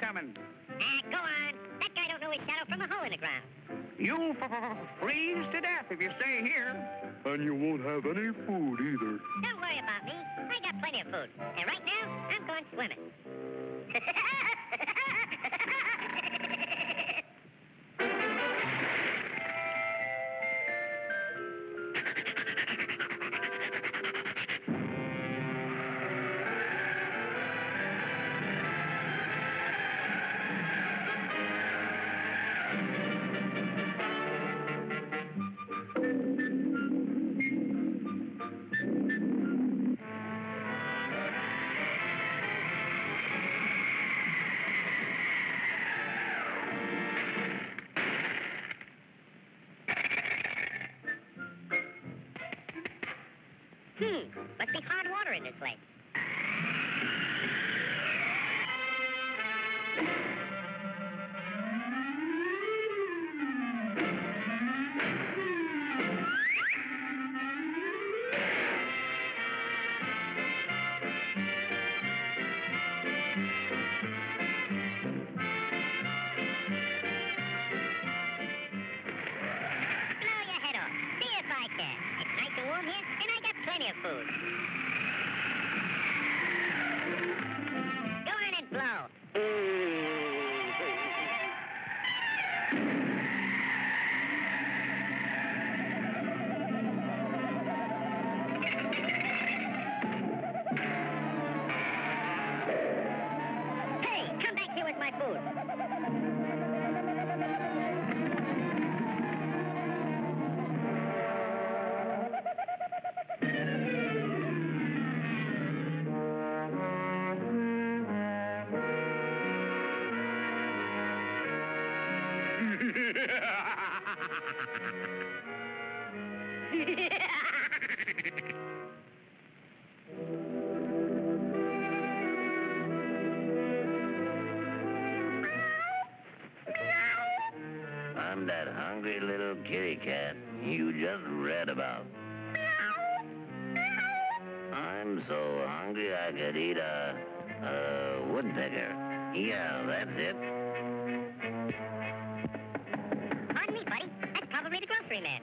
coming. Go on. That guy don't know his shadow from a hole in the ground. You'll freeze to death if you stay here. And you won't have any food either. Don't worry about me. I got plenty of food. And right now, I'm going swimming. Must be hard water in this lake. Blow your head off. See if I can. It's nice and warm here, and I got plenty of food. Go on and blow. Hey, come back here with my food. I'm that hungry little kitty cat you just read about. I'm so hungry I could eat a woodpecker. Yeah, that's it. Pardon me, buddy. That's probably the grocery man.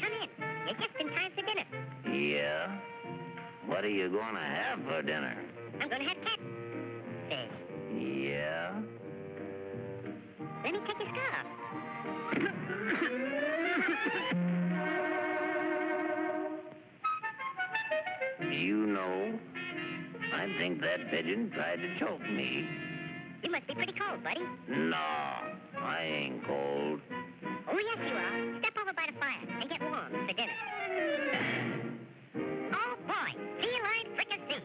Come in. You're just in time for dinner. Yeah? What are you going to have for dinner? I'm going to have catfish. Yeah? Let me take your scarf. You know, I think that pigeon tried to choke me. You must be pretty cold, buddy. No, I ain't cold. Oh, yes, you are. Step over by the fire and get warm for dinner. Oh, boy. Feline fricassee.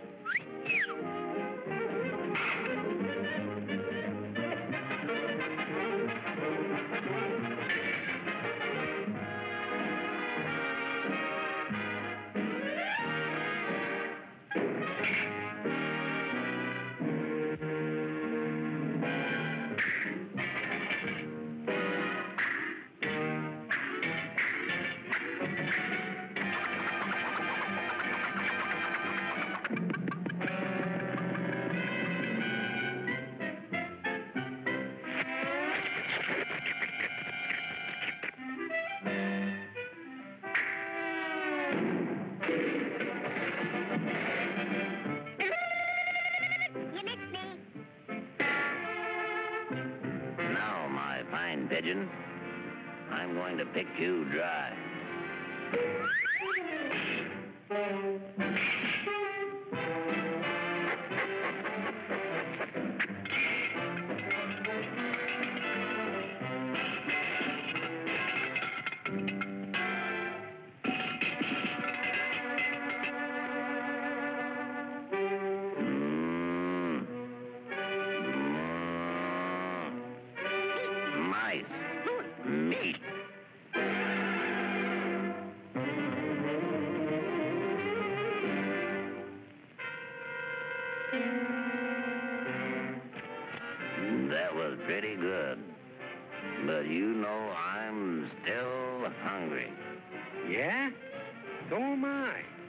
You missed me. Now, my fine pigeon, I'm going to pick you dry. Mice. Meat. Yeah? So am I.